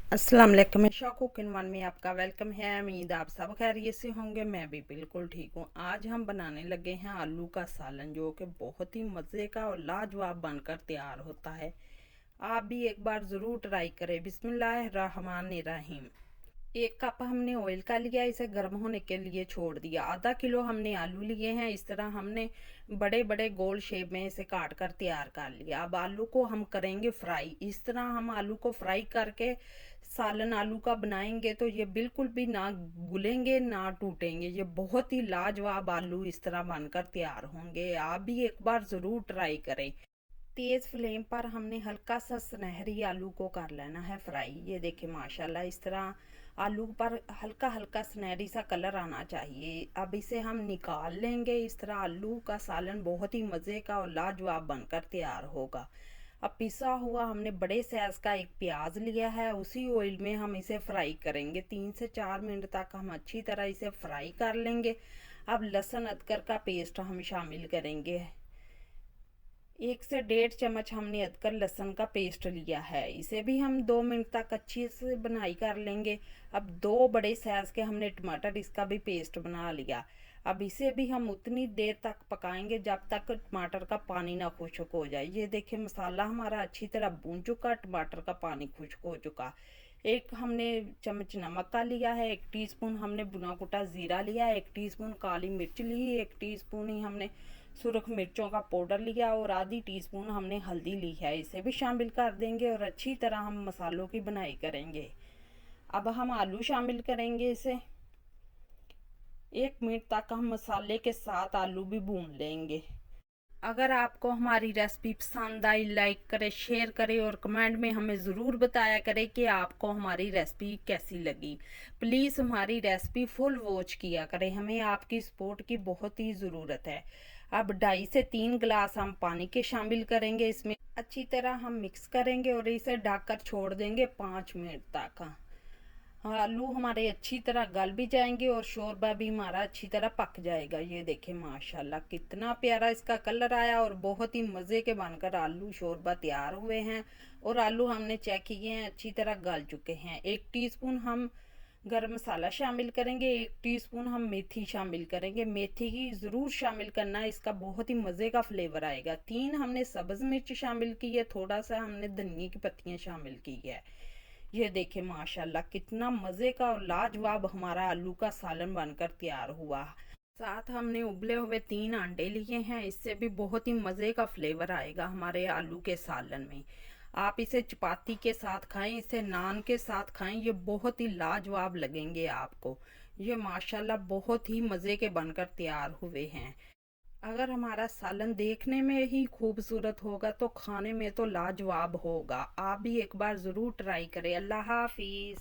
अस्सलाम वालेकुम। Isha cooking one में आपका वेलकम है। उम्मीद आप सब खैरियत से होंगे। मैं भी बिल्कुल ठीक हूँ। आज हम बनाने लगे हैं आलू का सालन, जो कि बहुत ही मज़े का और लाजवाब बनकर तैयार होता है। आप भी एक बार ज़रूर ट्राई करें। बिस्मिल्लाहिर्रहमानिर्रहीम। 1 कप हमने ऑयल का लिया, इसे गर्म होने के लिए छोड़ दिया। आधा किलो हमने आलू लिए हैं। इस तरह हमने बड़े बड़े गोल शेप में इसे काट कर तैयार कर लिया। अब आलू को हम करेंगे फ्राई। इस तरह हम आलू को फ्राई करके सालन आलू का बनाएंगे तो ये बिल्कुल भी ना गुलेंगे ना टूटेंगे। ये बहुत ही लाजवाब आलू इस तरह बनकर तैयार होंगे। आप भी एक बार ज़रूर ट्राई करें। तेज फ्लेम पर हमने हल्का सा सुनहरी आलू को कर लेना है फ्राई। ये देखिए माशाल्लाह, इस तरह आलू पर हल्का हल्का सुनहरी सा कलर आना चाहिए। अब इसे हम निकाल लेंगे। इस तरह आलू का सालन बहुत ही मज़े का और लाजवाब बनकर तैयार होगा। अब पिसा हुआ हमने बड़े साइज का एक प्याज लिया है, उसी ऑयल में हम इसे फ्राई करेंगे। 3 से 4 मिनट तक हम अच्छी तरह इसे फ्राई कर लेंगे। अब लहसुन अदरक का पेस्ट हम शामिल करेंगे। 1 से 1.5 चम्मच हमने अदरक लहसुन का पेस्ट लिया है, इसे भी हम 2 मिनट तक अच्छी से बनाई कर लेंगे। अब 2 बड़े साइज के हमने टमाटर, इसका भी पेस्ट बना लिया। अब इसे भी हम उतनी देर तक पकाएंगे जब तक टमाटर का पानी ना खुश्क हो जाए। ये देखिए मसाला हमारा अच्छी तरह भून चुका, टमाटर का पानी खुश्क हो चुका। एक हमने चम्मच नमक का लिया है, 1 टीस्पून हमने भुना कुटा जीरा लिया है, 1 टीस्पून काली मिर्च ली, 1 टीस्पून ही हमने सुरख मिर्चों का पाउडर लिया और आधी टीस्पून हमने हल्दी ली है। इसे भी शामिल कर देंगे और अच्छी तरह हम मसालों की बनाई करेंगे। अब हम आलू शामिल करेंगे। इसे 1 मिनट तक हम मसाले के साथ आलू भी भून लेंगे। अगर आपको हमारी रेसिपी पसंद आई, लाइक करें, शेयर करें और कमेंट में हमें ज़रूर बताया करें कि आपको हमारी रेसिपी कैसी लगी। प्लीज़ हमारी रेसिपी फुल वॉच किया करें, हमें आपकी सपोर्ट की बहुत ही ज़रूरत है। अब 2.5 से 3 गिलास हम पानी के शामिल करेंगे। इसमें अच्छी तरह हम मिक्स करेंगे और इसे ढककर छोड़ देंगे 5 मिनट तक। आलू हमारे अच्छी तरह गल भी जाएंगे और शोरबा भी हमारा अच्छी तरह पक जाएगा। ये देखें माशाल्लाह कितना प्यारा इसका कलर आया और बहुत ही मज़े के बनकर आलू शोरबा तैयार हुए हैं। और आलू हमने चेक किए हैं, अच्छी तरह गल चुके हैं। 1 टीस्पून हम गरम मसाला शामिल करेंगे, 1 टीस्पून हम मेथी शामिल करेंगे। मेथी की ज़रूर शामिल करना, इसका बहुत ही मज़े का फ्लेवर आएगा। 3 हमने सब्ज़ मिर्च शामिल की है, थोड़ा सा हमने धनिया की पत्तियाँ शामिल की है। ये देखें माशाल्लाह कितना मज़े का और लाजवाब हमारा आलू का सालन बनकर तैयार हुआ। साथ हमने उबले हुए 3 अंडे लिए हैं, इससे भी बहुत ही मज़े का फ्लेवर आएगा हमारे आलू के सालन में। आप इसे चपाती के साथ खाएं, इसे नान के साथ खाएं, ये बहुत ही लाजवाब लगेंगे आपको। ये माशाल्लाह बहुत ही मज़े के बनकर तैयार हुए हैं। अगर हमारा सालन देखने में ही खूबसूरत होगा तो खाने में तो लाजवाब होगा। आप भी एक बार ज़रूर ट्राई करें। अल्लाह हाफिज़।